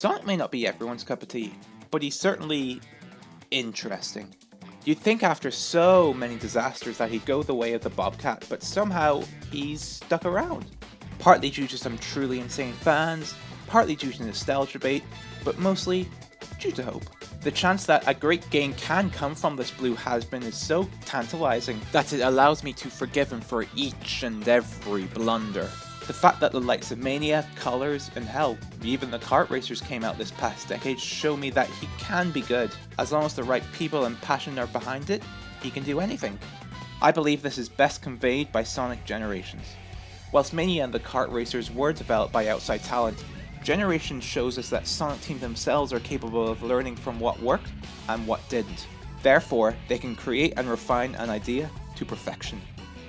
Sonic may not be everyone's cup of tea, but he's certainly interesting. You'd think after so many disasters that he'd go the way of the Bobcat, but somehow he's stuck around. Partly due to some truly insane fans, partly due to nostalgia bait, but mostly due to hope. The chance that a great game can come from this blue has-been is so tantalizing that it allows me to forgive him for each and every blunder. The fact that the likes of Mania, Colors, and hell, even the kart racers came out this past decade show me that he can be good. As long as the right people and passion are behind it, he can do anything. I believe this is best conveyed by Sonic Generations. Whilst Mania and the kart racers were developed by outside talent, Generations shows us that Sonic Team themselves are capable of learning from what worked and what didn't. Therefore, they can create and refine an idea to perfection.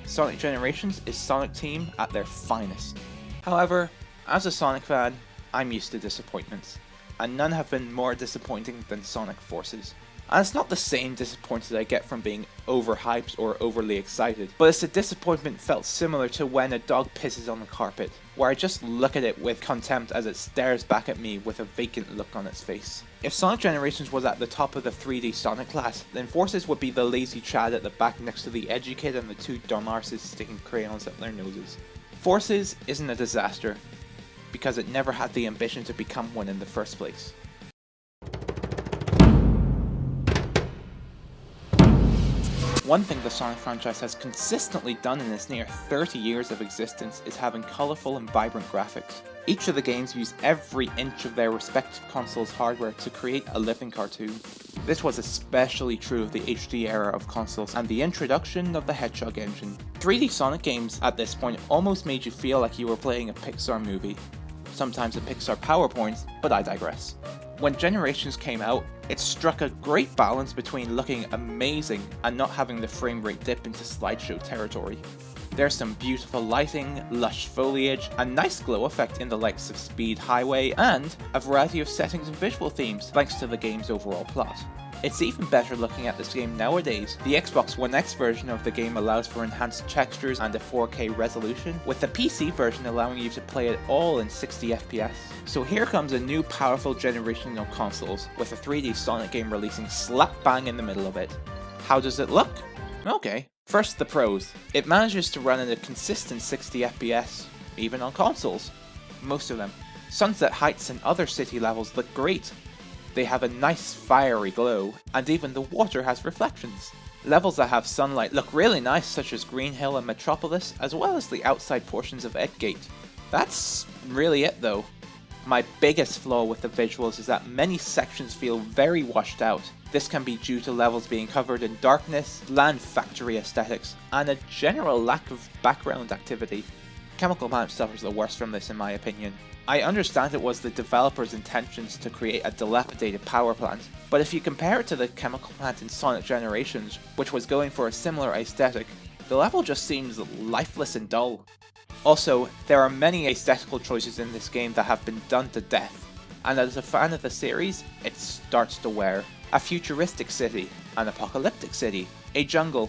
Sonic Generations is Sonic Team at their finest. However, as a Sonic fan, I'm used to disappointments, and none have been more disappointing than Sonic Forces. And it's not the same disappointment I get from being overhyped or overly excited, but it's a disappointment felt similar to when a dog pisses on the carpet, where I just look at it with contempt as it stares back at me with a vacant look on its face. If Sonic Generations was at the top of the 3D Sonic class, then Forces would be the lazy Chad at the back next to the edgy kid and the two dumbasses sticking crayons at their noses. Forces isn't a disaster, because it never had the ambition to become one in the first place. One thing the Sonic franchise has consistently done in its near 30 years of existence is having colourful and vibrant graphics. Each of the games use every inch of their respective consoles' hardware to create a living cartoon. This was especially true of the HD era of consoles and the introduction of the Hedgehog engine. 3D Sonic games at this point almost made you feel like you were playing a Pixar movie. Sometimes a Pixar PowerPoint, but I digress. When Generations came out, it struck a great balance between looking amazing and not having the frame rate dip into slideshow territory. There's some beautiful lighting, lush foliage, a nice glow effect in the likes of Speed Highway, and a variety of settings and visual themes thanks to the game's overall plot. It's even better looking at this game nowadays. The Xbox One X version of the game allows for enhanced textures and a 4K resolution, with the PC version allowing you to play it all in 60 FPS. So here comes a new powerful generation of consoles, with a 3D Sonic game releasing slap bang in the middle of it. How does it look? Okay. First, the pros. It manages to run at a consistent 60 FPS, even on consoles. Most of them. Sunset Heights and other city levels look great. They have a nice fiery glow, and even the water has reflections. Levels that have sunlight look really nice, such as Green Hill and Metropolis, as well as the outside portions of Edgate. That's really it though. My biggest flaw with the visuals is that many sections feel very washed out. This can be due to levels being covered in darkness, bland factory aesthetics, and a general lack of background activity. Chemical Plant suffers the worst from this in my opinion. I understand it was the developer's intentions to create a dilapidated power plant, but if you compare it to the Chemical Plant in Sonic Generations, which was going for a similar aesthetic, the level just seems lifeless and dull. Also, there are many aesthetical choices in this game that have been done to death, and as a fan of the series, it starts to wear. A futuristic city, an apocalyptic city, a jungle,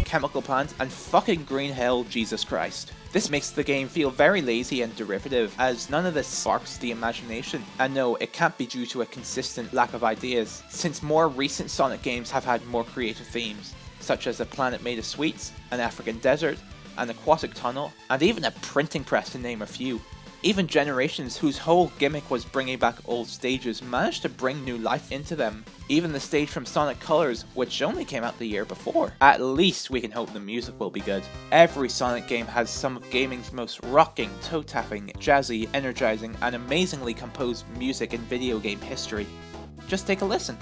Chemical Plant, and fucking Green Hill, Jesus Christ. This makes the game feel very lazy and derivative, as none of this sparks the imagination. And no, it can't be due to a consistent lack of ideas, since more recent Sonic games have had more creative themes, such as a planet made of sweets, an African desert, an aquatic tunnel, and even a printing press to name a few. Even Generations, whose whole gimmick was bringing back old stages, managed to bring new life into them. Even the stage from Sonic Colors, which only came out the year before. At least we can hope the music will be good. Every Sonic game has some of gaming's most rocking, toe-tapping, jazzy, energizing, and amazingly composed music in video game history. Just take a listen.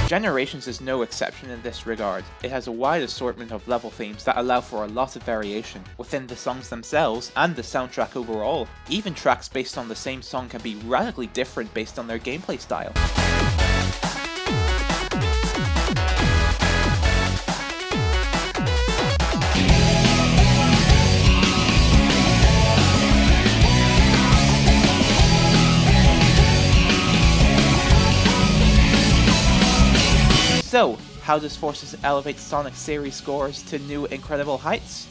Generations is no exception in this regard. It has a wide assortment of level themes that allow for a lot of variation within the songs themselves and the soundtrack overall. Even tracks based on the same song can be radically different based on their gameplay style. So, how does Forces elevate Sonic series scores to new incredible heights?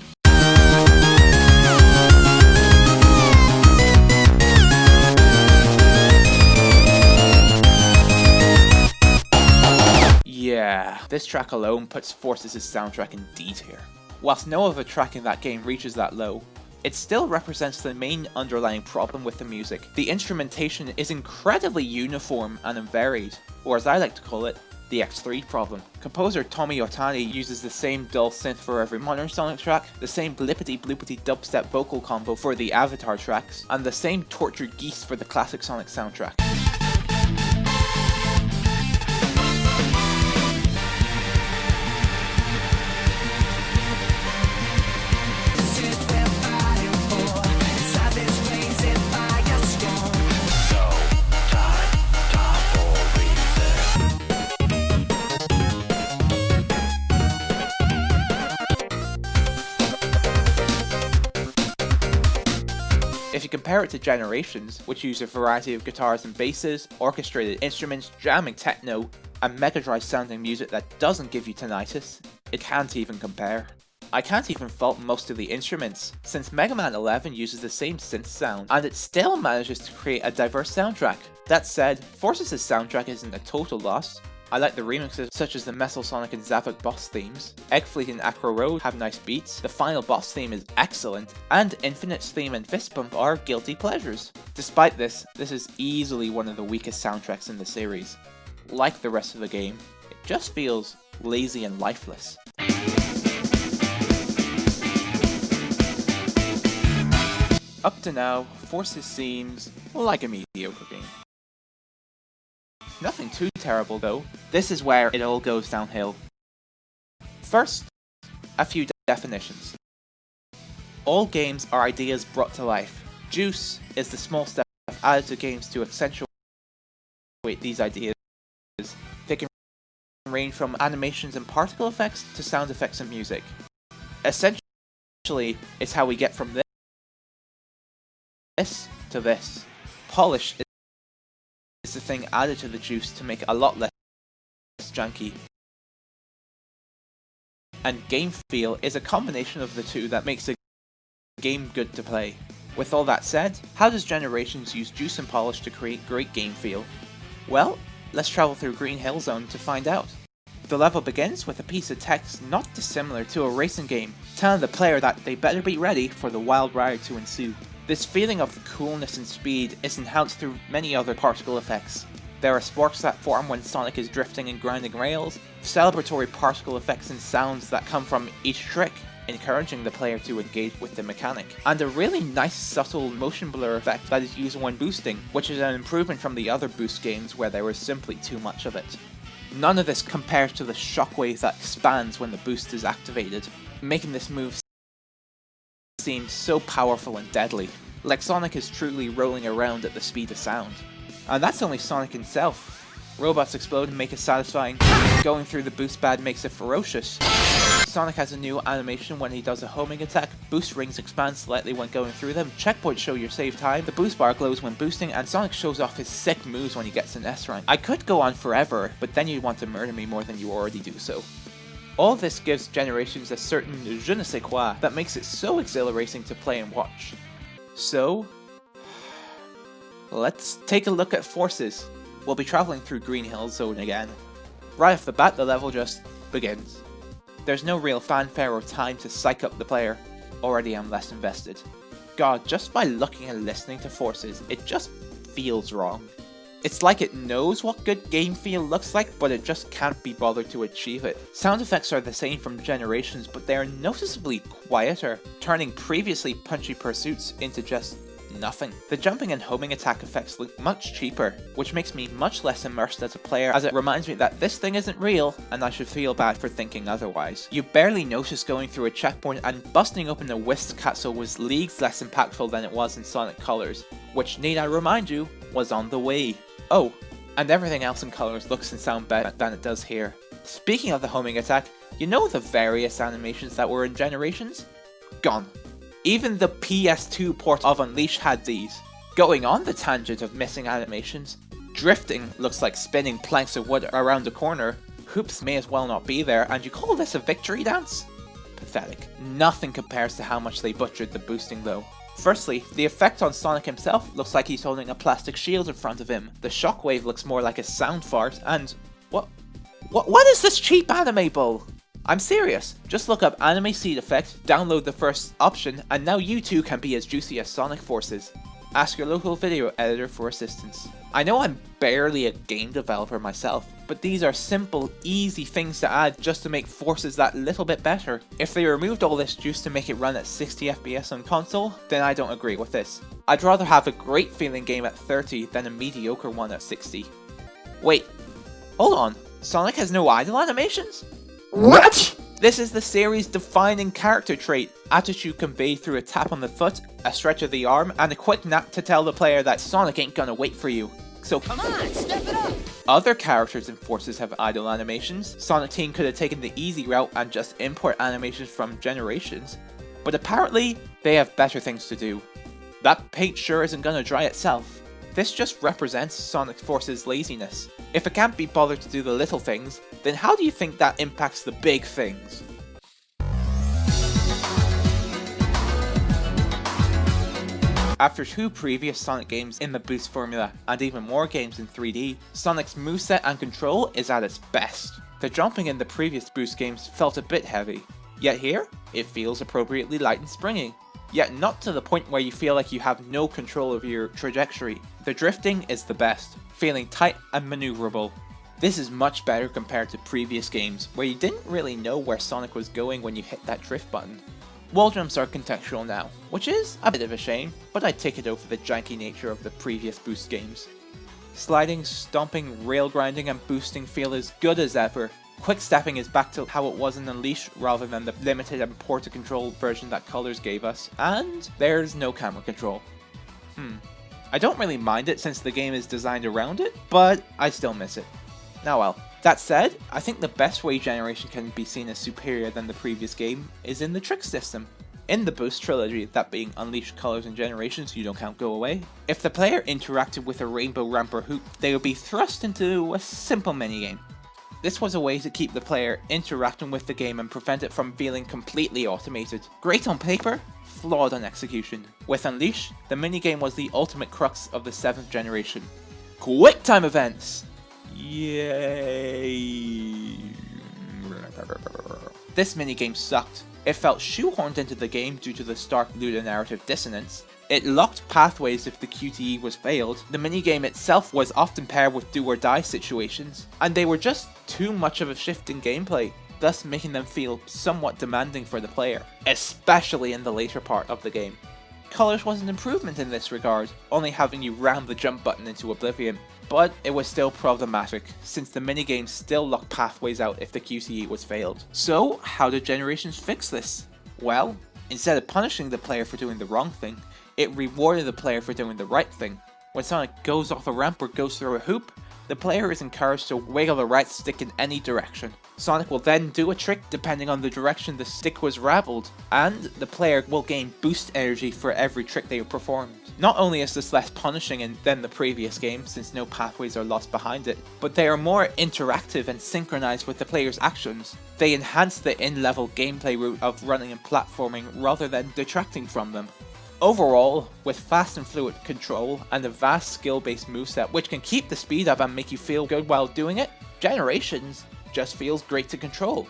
Yeah, this track alone puts Forces' soundtrack in D tier. Whilst no other track in that game reaches that low, it still represents the main underlying problem with the music. The instrumentation is incredibly uniform and unvaried, or as I like to call it, the X3 problem. Composer Tomi Otani uses the same dull synth for every modern Sonic track, the same blippity bloopity dubstep vocal combo for the Avatar tracks, and the same tortured geese for the classic Sonic soundtrack. If you compare it to Generations, which use a variety of guitars and basses, orchestrated instruments, jamming techno, and Mega Drive sounding music that doesn't give you tinnitus, it can't even compare. I can't even fault most of the instruments, since Mega Man 11 uses the same synth sound, and it still manages to create a diverse soundtrack. That said, Forces' soundtrack isn't a total loss. I like the remixes such as the Metal Sonic and Zavok boss themes. Egg Fleet and Acro Road have nice beats, the final boss theme is excellent, and Infinite's theme and Fist Bump are guilty pleasures. Despite this is easily one of the weakest soundtracks in the series. Like the rest of the game, it just feels lazy and lifeless. Up to now, Forces seems like a mediocre game. Nothing too terrible though. This is where it all goes downhill. First, a few definitions. All games are ideas brought to life. Juice is the small step added to games to accentuate these ideas. They can range from animations and particle effects to sound effects and music. Essentially, it's how we get from this to this. Polish is the thing added to the juice to make it a lot less janky. And game feel is a combination of the two that makes a game good to play. With all that said, how does Generations use juice and polish to create great game feel? Well, let's travel through Green Hill Zone to find out. The level begins with a piece of text not dissimilar to a racing game, telling the player that they better be ready for the wild ride to ensue. This feeling of coolness and speed is enhanced through many other particle effects. There are sparks that form when Sonic is drifting and grinding rails, celebratory particle effects and sounds that come from each trick, encouraging the player to engage with the mechanic, and a really nice subtle motion blur effect that is used when boosting, which is an improvement from the other boost games where there was simply too much of it. None of this compares to the shockwave that expands when the boost is activated, making this move seem so powerful and deadly, like Sonic is truly rolling around at the speed of sound. And that's only Sonic himself. Robots explode and make it satisfying. Going through the boost pad makes it ferocious. Sonic has a new animation when he does a homing attack. Boost rings expand slightly when going through them. Checkpoints show your save time. The boost bar glows when boosting, and Sonic shows off his sick moves when he gets an S rank. I could go on forever, but then you'd want to murder me more than you already do so. All this gives Generations a certain je ne sais quoi that makes it so exhilarating to play and watch. So, let's take a look at Forces. We'll be travelling through Green Hill Zone again. Right off the bat, the level just begins. There's no real fanfare or time to psych up the player. Already I'm less invested. God, just by looking and listening to Forces, it just feels wrong. It's like it knows what good game feel looks like, but it just can't be bothered to achieve it. Sound effects are the same from Generations, but they are noticeably quieter, turning previously punchy pursuits into just nothing. The jumping and homing attack effects look much cheaper, which makes me much less immersed as a player, as it reminds me that this thing isn't real and I should feel bad for thinking otherwise. You barely notice going through a checkpoint, and busting open the whisk capsule was leagues less impactful than it was in Sonic Colors, which, need I remind you, was on the way. Oh, and everything else in Colors looks and sounds better than it does here. Speaking of the homing attack, you know the various animations that were in Generations? Gone. Even the PS2 port of Unleash had these. Going on the tangent of missing animations, drifting looks like spinning planks of wood around a corner, hoops may as well not be there, and you call this a victory dance? Pathetic. Nothing compares to how much they butchered the boosting though. Firstly, the effect on Sonic himself looks like he's holding a plastic shield in front of him. The shockwave looks more like a sound fart, and what is this cheap anime bull? I'm serious, just look up anime seed effect, download the first option, and now you too can be as juicy as Sonic Forces. Ask your local video editor for assistance. I know I'm barely a game developer myself, but these are simple, easy things to add just to make Forces that little bit better. If they removed all this juice to make it run at 60 FPS on console, then I don't agree with this. I'd rather have a great feeling game at 30 than a mediocre one at 60. Wait, hold on, Sonic has no idle animations? What? This is the series' defining character trait. Attitude conveyed through a tap on the foot, a stretch of the arm, and a quick nap to tell the player that Sonic ain't gonna wait for you. So come on, step it up! Other characters in Forces have idle animations. Sonic Team could have taken the easy route and just import animations from Generations, but apparently they have better things to do. That paint sure isn't gonna dry itself. This just represents Sonic Forces' laziness. If it can't be bothered to do the little things, then how do you think that impacts the big things? After two previous Sonic games in the boost formula, and even more games in 3D, Sonic's moveset and control is at its best. The jumping in the previous boost games felt a bit heavy, yet here, it feels appropriately light and springy. Yet not to the point where you feel like you have no control of your trajectory. The drifting is the best, feeling tight and maneuverable. This is much better compared to previous games, where you didn't really know where Sonic was going when you hit that drift button. Wall jumps are contextual now, which is a bit of a shame, but I'd take it over the janky nature of the previous boost games. Sliding, stomping, rail grinding and boosting feel as good as ever. Quick stepping is back to how it was in Unleash rather than the limited and poor to control version that Colors gave us, and there's no camera control. I don't really mind it since the game is designed around it, but I still miss it. Now well, that said, I think the best way Generation can be seen as superior than the previous game is in the trick system. In the Boost trilogy, that being Unleash, Colors and Generations, you don't count Go Away, if the player interacted with a rainbow ramp or hoop, they would be thrust into a simple minigame. This was a way to keep the player interacting with the game and prevent it from feeling completely automated. Great on paper, flawed on execution. With Unleash, the minigame was the ultimate crux of the 7th generation. Quick time events! Yay! This minigame sucked. It felt shoehorned into the game due to the stark ludonarrative dissonance. It locked pathways if the QTE was failed. The minigame itself was often paired with do or die situations, and they were just too much of a shift in gameplay, thus making them feel somewhat demanding for the player, especially in the later part of the game. Colors was an improvement in this regard, only having you ram the jump button into oblivion, but it was still problematic, since the minigames still locked pathways out if the QTE was failed. So, how did Generations fix this? Well, instead of punishing the player for doing the wrong thing, it rewarded the player for doing the right thing. When Sonic goes off a ramp or goes through a hoop, the player is encouraged to wiggle the right stick in any direction. Sonic will then do a trick depending on the direction the stick was raveled, and the player will gain boost energy for every trick they have performed. Not only is this less punishing than the previous game, since no pathways are lost behind it, but they are more interactive and synchronized with the player's actions. They enhance the in-level gameplay route of running and platforming rather than detracting from them. Overall, with fast and fluid control and a vast skill-based moveset which can keep the speed up and make you feel good while doing it, Generations just feels great to control.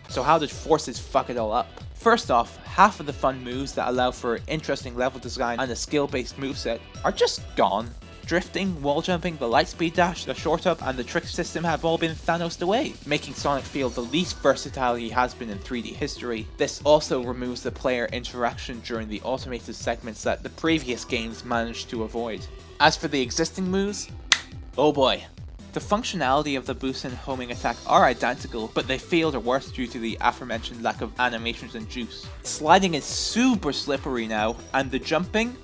So how did Forces fuck it all up? First off, half of the fun moves that allow for interesting level design and a skill-based moveset are just gone. Drifting, wall jumping, the light speed dash, the short up, and the trick system have all been Thanos'd away, making Sonic feel the least versatile he has been in 3D history. This also removes the player interaction during the automated segments that the previous games managed to avoid. As for the existing moves, oh boy. The functionality of the boost and homing attack are identical, but they feel the worst due to the aforementioned lack of animations and juice. Sliding is super slippery now, and the jumping...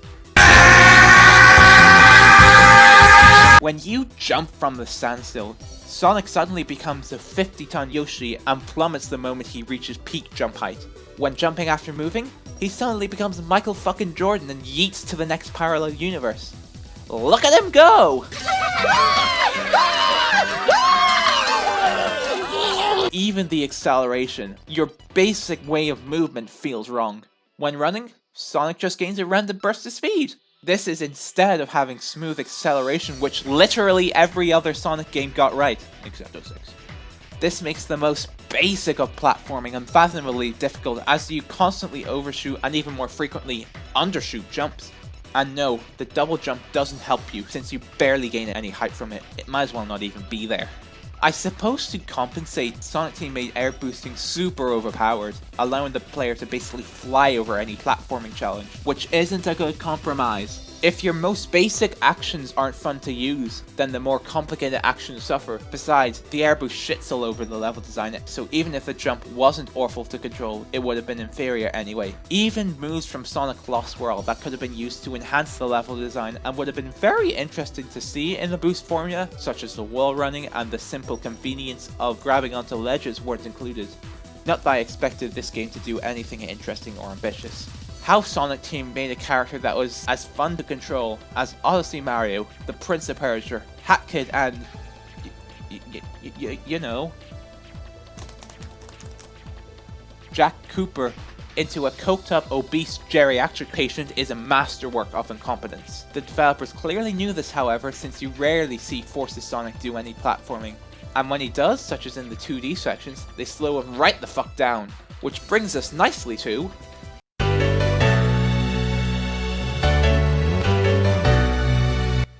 When you jump from the standstill, Sonic suddenly becomes a 50-ton Yoshi and plummets the moment he reaches peak jump height. When jumping after moving, he suddenly becomes Michael fucking Jordan and yeets to the next parallel universe. Look at him go! Even the acceleration, your basic way of movement, feels wrong. When running, Sonic just gains a random burst of speed. This is instead of having smooth acceleration, which literally every other Sonic game got right, except 06. This makes the most basic of platforming unfathomably difficult as you constantly overshoot and even more frequently undershoot jumps. And no, the double jump doesn't help you since you barely gain any height from it. It might as well not even be there. I suppose to compensate, Sonic Team made air boosting super overpowered, allowing the player to basically fly over any platforming challenge, which isn't a good compromise. If your most basic actions aren't fun to use, then the more complicated actions suffer. Besides, the air boost shits all over the level design, so even if the jump wasn't awful to control, it would have been inferior anyway. Even moves from Sonic Lost World that could have been used to enhance the level design and would have been very interesting to see in the boost formula, such as the wall running and the simple convenience of grabbing onto ledges, weren't included. Not that I expected this game to do anything interesting or ambitious. How Sonic Team made a character that was as fun to control as Odyssey Mario, the Prince of Persia, Hat Kid, and you know, Jack Cooper into a coked-up, obese geriatric patient is a masterwork of incompetence. The developers clearly knew this, however, since you rarely see Forces Sonic do any platforming. And when he does, such as in the 2D sections, they slow him right the fuck down. Which brings us nicely to...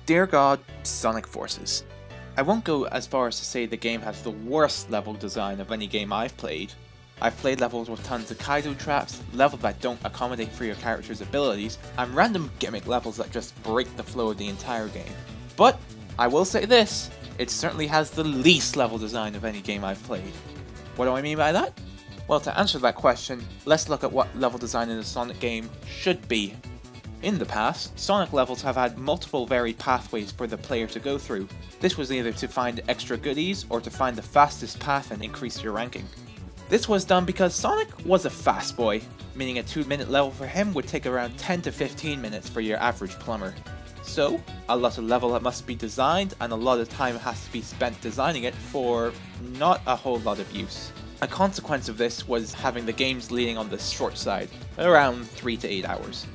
Dear God, Sonic Forces. I won't go as far as to say the game has the worst level design of any game I've played. I've played levels with tons of Kaido traps, levels that don't accommodate for your character's abilities, and random gimmick levels that just break the flow of the entire game. But, I will say this, it certainly has the least level design of any game I've played. What do I mean by that? Well, to answer that question, let's look at what level design in a Sonic game should be. In the past, Sonic levels have had multiple varied pathways for the player to go through. This was either to find extra goodies or to find the fastest path and increase your ranking. This was done because Sonic was a fast boy, meaning a 2-minute level for him would take around 10 to 15 minutes for your average plumber. So, a lot of level must be designed and a lot of time has to be spent designing it for not a whole lot of use. A consequence of this was having the games leaning on the short side, around 3 to 8 hours.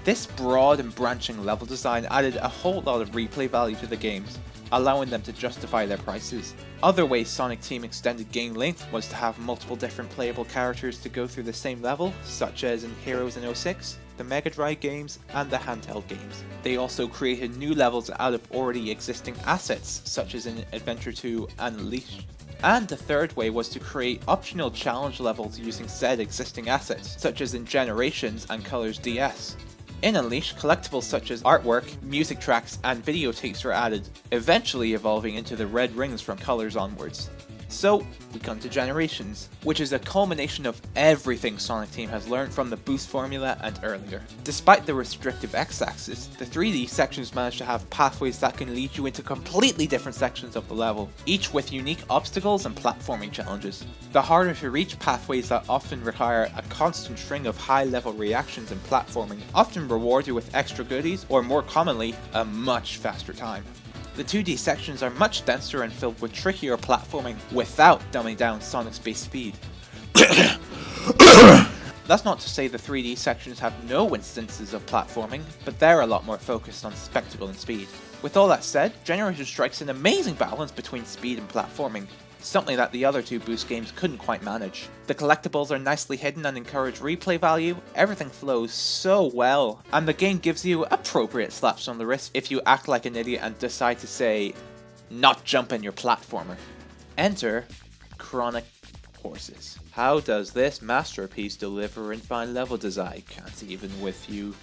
This broad and branching level design added a whole lot of replay value to the games, allowing them to justify their prices. Other ways Sonic Team extended game length was to have multiple different playable characters to go through the same level, such as in Heroes in 06, the Mega Drive games, and the handheld games. They also created new levels out of already existing assets, such as in Adventure 2 and Unleashed. And the third way was to create optional challenge levels using said existing assets, such as in Generations and Colors DS. In Unleashed, collectibles such as artwork, music tracks, and videotapes are added, eventually evolving into the red rings from Colors onwards. So, we come to Generations, which is a culmination of everything Sonic Team has learned from the boost formula and earlier. Despite the restrictive X-axis, the 3D sections manage to have pathways that can lead you into completely different sections of the level, each with unique obstacles and platforming challenges. The harder to reach pathways that often require a constant string of high-level reactions and platforming often reward you with extra goodies, or more commonly, a much faster time. The 2D sections are much denser and filled with trickier platforming without dumbing down Sonic's base speed. That's not to say the 3D sections have no instances of platforming, but they're a lot more focused on spectacle and speed. With all that said, Generations strikes an amazing balance between speed and platforming, something that the other two Boost games couldn't quite manage. The collectibles are nicely hidden and encourage replay value, everything flows so well, and the game gives you appropriate slaps on the wrist if you act like an idiot and decide to say, not jump in your platformer. Enter Chronic Horses. How does this masterpiece deliver in fine level design? Can't even with you.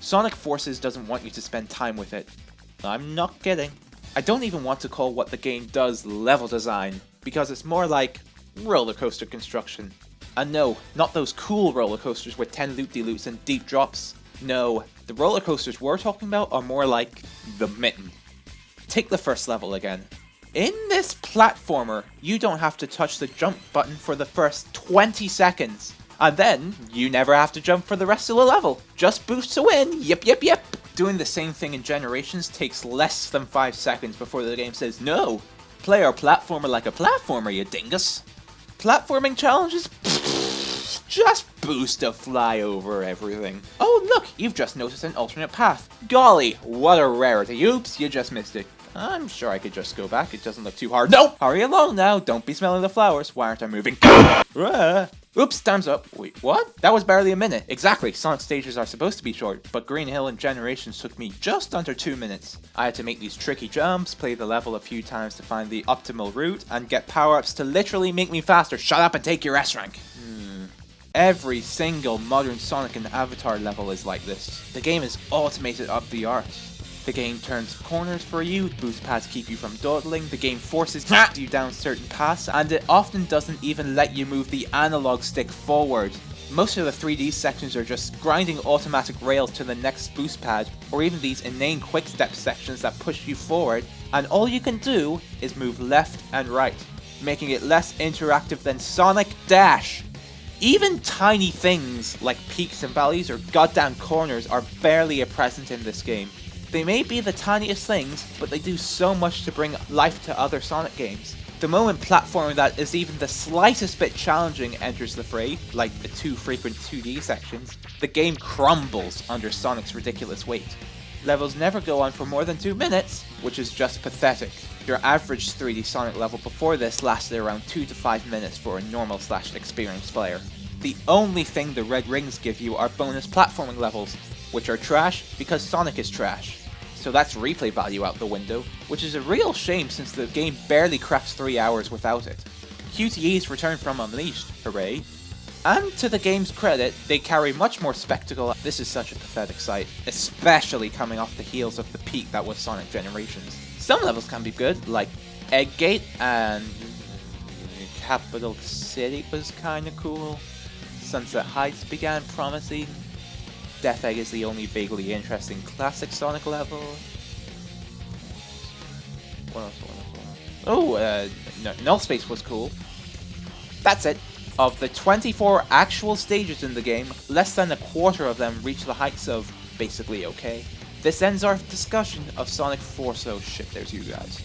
Sonic Forces doesn't want you to spend time with it. I'm not kidding. I don't even want to call what the game does level design, because it's more like roller coaster construction. And no, not those cool roller coasters with 10 loop-de-loops and deep drops. No, the roller coasters we're talking about are more like the Mitten. Take the first level again. In this platformer, you don't have to touch the jump button for the first 20 seconds. And then, you never have to jump for the rest of the level. Just boost to win, yep. Doing the same thing in Generations takes less than 5 seconds before the game says, no, play our platformer like a platformer, you dingus. Platforming challenges? Pfft, just boost to fly over everything. Oh look, you've just noticed an alternate path. Golly, what a rarity. Oops, you just missed it. I'm sure I could just go back, it doesn't look too hard. No! Hurry along now, don't be smelling the flowers. Why aren't I moving? Oops, time's up. Wait, what? That was barely a minute. Exactly, Sonic stages are supposed to be short, but Green Hill and Generations took me just under 2 minutes. I had to make these tricky jumps, play the level a few times to find the optimal route, and get power-ups to literally make me faster. Shut up and take your S-rank. Every single modern Sonic and Avatar level is like this. The game is automated up the art. The game turns corners for you, boost pads keep you from dawdling, the game forces you down certain paths, and it often doesn't even let you move the analog stick forward. Most of the 3D sections are just grinding automatic rails to the next boost pad, or even these inane quick-step sections that push you forward, and all you can do is move left and right, making it less interactive than Sonic Dash. Even tiny things like peaks and valleys or goddamn corners are barely a present in this game. They may be the tiniest things, but they do so much to bring life to other Sonic games. The moment platforming that is even the slightest bit challenging enters the fray, like the too frequent 2D sections, the game crumbles under Sonic's ridiculous weight. Levels never go on for more than 2 minutes, which is just pathetic. Your average 3D Sonic level before this lasted around 2 to 5 minutes for a normal/experienced player. The only thing the red rings give you are bonus platforming levels, which are trash because Sonic is trash. So that's replay value out the window, which is a real shame since the game barely cracks 3 hours without it. QTE's return from Unleashed, hooray. And to the game's credit, they carry much more spectacle. This is such a pathetic sight, especially coming off the heels of the peak that was Sonic Generations. Some levels can be good, like Eggate, and Capital City was kinda cool. Sunset Heights began promising. Death Egg is the only vaguely interesting classic Sonic level. What else? Oh, Null Space was cool. That's it. Of the 24 actual stages in the game, less than a quarter of them reach the heights of basically okay. This ends our discussion of Sonic Force. Oh shit, there's you guys.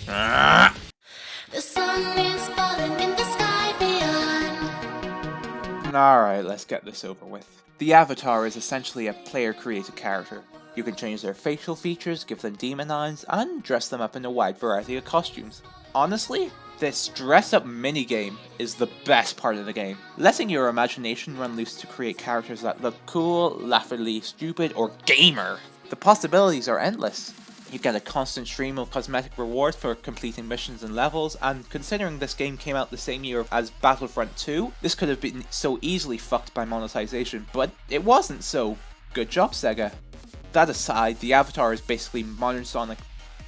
The sun is falling in the sky beyond. Alright, let's get this over with. The Avatar is essentially a player-created character. You can change their facial features, give them demon eyes, and dress them up in a wide variety of costumes. Honestly, this dress-up minigame is the best part of the game, letting your imagination run loose to create characters that look cool, laughably stupid, or gamer. The possibilities are endless. You get a constant stream of cosmetic rewards for completing missions and levels, and considering this game came out the same year as Battlefront 2, this could have been so easily fucked by monetization, but it wasn't, so good job, Sega. That aside, the avatar is basically modern Sonic,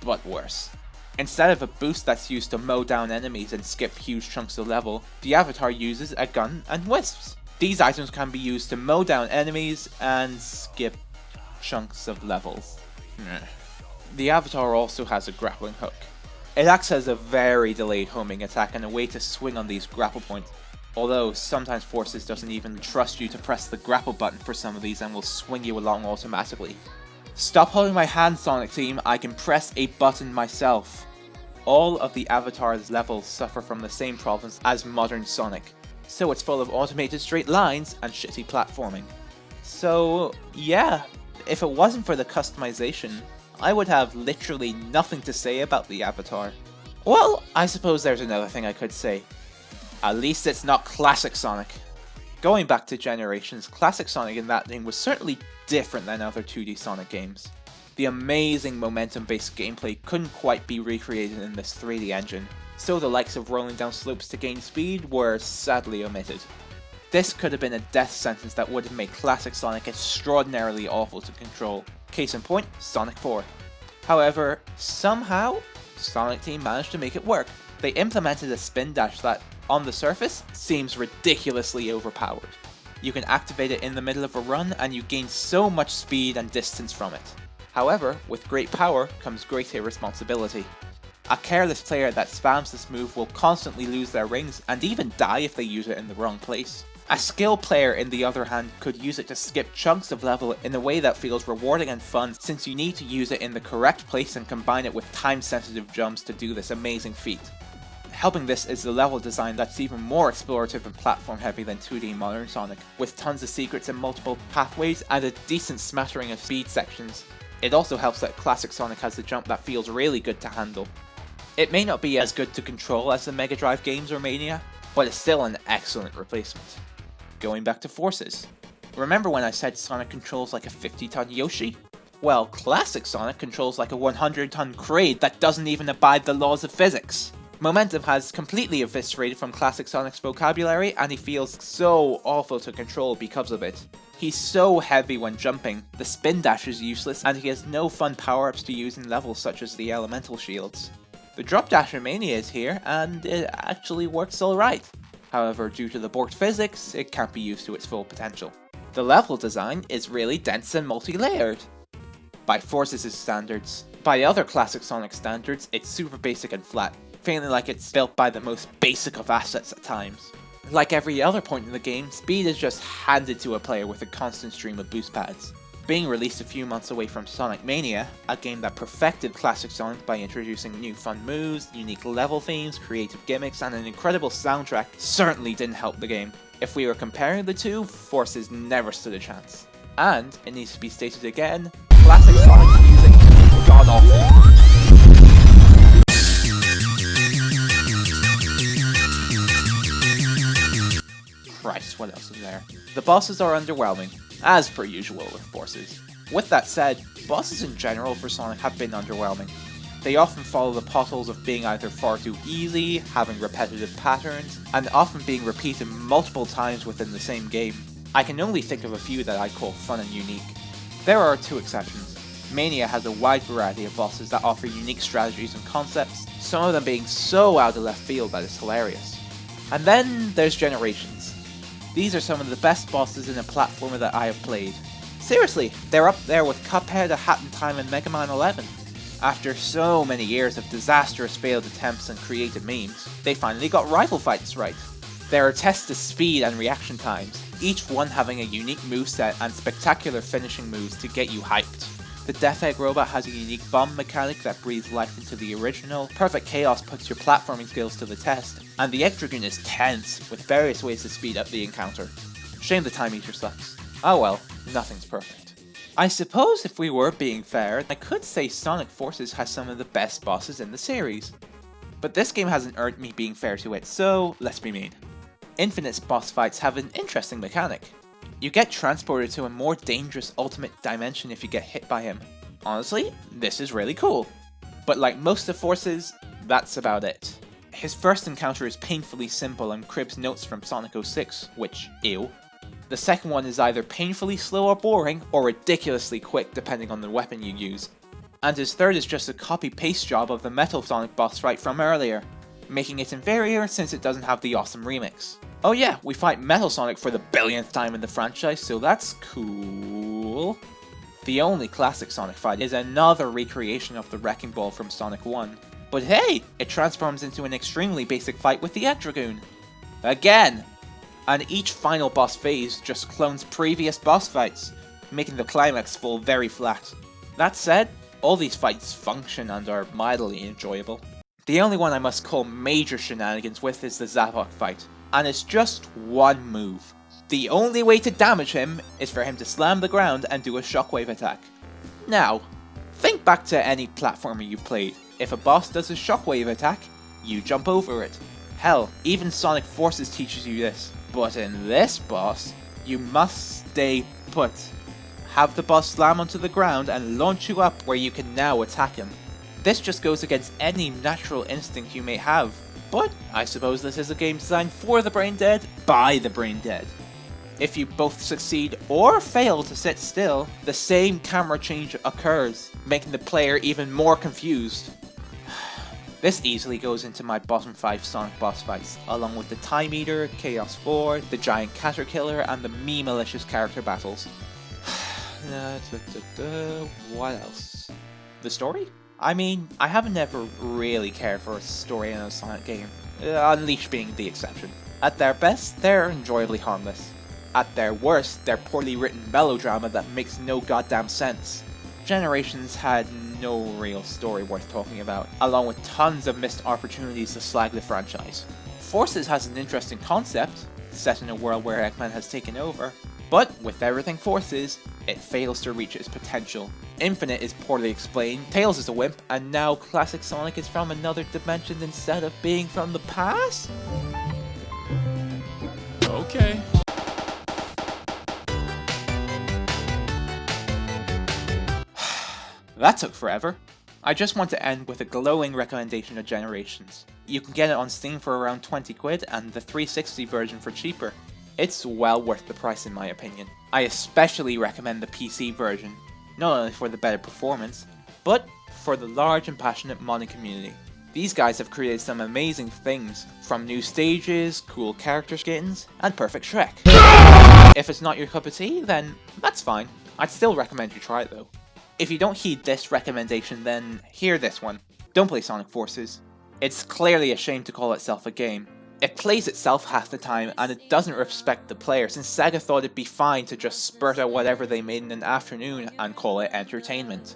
but worse. Instead of a boost that's used to mow down enemies and skip huge chunks of level, the avatar uses a gun and wisps. These items can be used to mow down enemies and skip chunks of levels. The avatar also has a grappling hook. It acts as a very delayed homing attack and a way to swing on these grapple points. Although sometimes Forces doesn't even trust you to press the grapple button for some of these and will swing you along automatically. Stop holding my hand, Sonic Team, I can press a button myself. All of the avatar's levels suffer from the same problems as modern Sonic, so it's full of automated straight lines and shitty platforming. So yeah, if it wasn't for the customization, I would have literally nothing to say about the avatar. Well, I suppose there's another thing I could say. At least it's not classic Sonic. Going back to Generations, classic Sonic in that thing was certainly different than other 2D Sonic games. The amazing momentum-based gameplay couldn't quite be recreated in this 3D engine, so the likes of rolling down slopes to gain speed were sadly omitted. This could have been a death sentence that would have made classic Sonic extraordinarily awful to control. Case in point, Sonic 4. However, somehow, Sonic Team managed to make it work. They implemented a spin dash that, on the surface, seems ridiculously overpowered. You can activate it in the middle of a run and you gain so much speed and distance from it. However, with great power comes great irresponsibility. A careless player that spams this move will constantly lose their rings and even die if they use it in the wrong place. A skilled player, in the other hand, could use it to skip chunks of level in a way that feels rewarding and fun, since you need to use it in the correct place and combine it with time-sensitive jumps to do this amazing feat. Helping this is the level design that's even more explorative and platform heavy than 2D modern Sonic, with tons of secrets and multiple pathways and a decent smattering of speed sections. It also helps that classic Sonic has a jump that feels really good to handle. It may not be as good to control as the Mega Drive games or Mania, but it's still an excellent replacement. Going back to Forces. Remember when I said Sonic controls like a 50-ton Yoshi? Well, classic Sonic controls like a 100-ton Kraid that doesn't even abide the laws of physics. Momentum has completely eviscerated from classic Sonic's vocabulary, and he feels so awful to control because of it. He's so heavy when jumping, the spin dash is useless, and he has no fun power-ups to use in levels such as the elemental shields. The drop dash in Mania is here, and it actually works alright. However, due to the borked physics, it can't be used to its full potential. The level design is really dense and multi-layered. By Forces' standards. By other classic Sonic standards, it's super basic and flat, feeling like it's built by the most basic of assets at times. Like every other point in the game, speed is just handed to a player with a constant stream of boost pads. Being released a few months away from Sonic Mania, a game that perfected classic Sonic by introducing new fun moves, unique level themes, creative gimmicks, and an incredible soundtrack, certainly didn't help the game. If we were comparing the two, Forces never stood a chance. And, it needs to be stated again, classic Sonic music is god-awful. Christ, what else is there? The bosses are underwhelming, as per usual with Forces. With that said, bosses in general for Sonic have been underwhelming. They often follow the potholes of being either far too easy, having repetitive patterns, and often being repeated multiple times within the same game. I can only think of a few that I'd call fun and unique. There are two exceptions. Mania has a wide variety of bosses that offer unique strategies and concepts, some of them being so out of left field that it's hilarious. And then there's Generations. These are some of the best bosses in a platformer that I have played. Seriously, they're up there with Cuphead, A Hat in Time, and Mega Man 11. After so many years of disastrous failed attempts and creative memes, they finally got rival fights right. There are tests of speed and reaction times, each one having a unique moveset and spectacular finishing moves to get you hyped. The Death Egg robot has a unique bomb mechanic that breathes life into the original, Perfect Chaos puts your platforming skills to the test, and the Egg Dragoon is tense, with various ways to speed up the encounter. Shame the Time Eater sucks. Oh well, nothing's perfect. I suppose if we were being fair, I could say Sonic Forces has some of the best bosses in the series. But this game hasn't earned me being fair to it, so let's be mean. Infinite's boss fights have an interesting mechanic. You get transported to a more dangerous ultimate dimension if you get hit by him. Honestly, this is really cool. But like most of Forces, that's about it. His first encounter is painfully simple and cribs notes from Sonic 06, which, ew. The second one is either painfully slow or boring, or ridiculously quick depending on the weapon you use. And his third is just a copy-paste job of the Metal Sonic boss fight from earlier, making it inferior since it doesn't have the awesome remix. Oh yeah, we fight Metal Sonic for the billionth time in the franchise, so that's cool. The only classic Sonic fight is another recreation of the Wrecking Ball from Sonic 1. But hey, it transforms into an extremely basic fight with the Egg Dragoon. Again! And each final boss phase just clones previous boss fights, making the climax fall very flat. That said, all these fights function and are mildly enjoyable. The only one I must call major shenanigans with is the Zavok fight, and it's just one move. The only way to damage him is for him to slam the ground and do a shockwave attack. Now, think back to any platformer you played. If a boss does a shockwave attack, you jump over it. Hell, even Sonic Forces teaches you this. But in this boss, you must stay put. Have the boss slam onto the ground and launch you up where you can now attack him. This just goes against any natural instinct you may have, but I suppose this is a game designed for the brain dead, by the brain dead. If you both succeed or fail to sit still, the same camera change occurs, making the player even more confused. This easily goes into my bottom 5 Sonic boss fights, along with the Time Eater, Chaos 4, the Giant Caterkiller, and the me-malicious character battles. What else? The story? I mean, I haven't ever really cared for a story in a Sonic game, Unleash being the exception. At their best, they're enjoyably harmless. At their worst, they're poorly written melodrama that makes no goddamn sense. Generations had no real story worth talking about, along with tons of missed opportunities to slag the franchise. Forces has an interesting concept, set in a world where Eggman has taken over, but with everything Forces, it fails to reach its potential. Infinite is poorly explained, Tails is a wimp, and now Classic Sonic is from another dimension instead of being from the past? Okay. That took forever. I just want to end with a glowing recommendation of Generations. You can get it on Steam for around 20 quid and the 360 version for cheaper. It's well worth the price in my opinion. I especially recommend the PC version, not only for the better performance, but for the large and passionate modding community. These guys have created some amazing things, from new stages, cool character skins, and perfect Shrek. If it's not your cup of tea, then that's fine. I'd still recommend you try it though. If you don't heed this recommendation, then hear this one. Don't play Sonic Forces. It's clearly a shame to call itself a game. It plays itself half the time, and it doesn't respect the player, since Sega thought it'd be fine to just spurt out whatever they made in an afternoon and call it entertainment.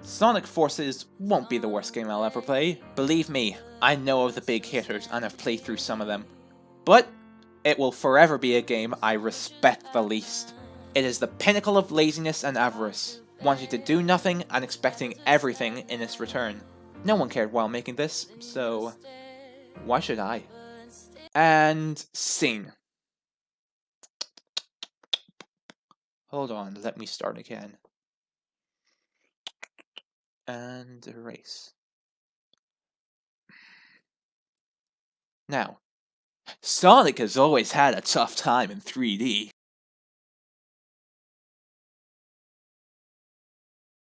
Sonic Forces won't be the worst game I'll ever play. Believe me, I know of the big hitters and have played through some of them. But it will forever be a game I respect the least. It is the pinnacle of laziness and avarice, wanting to do nothing and expecting everything in its return. No one cared while making this, so why should I? And scene. Hold on, let me start again. And erase. Now, Sonic has always had a tough time in 3D.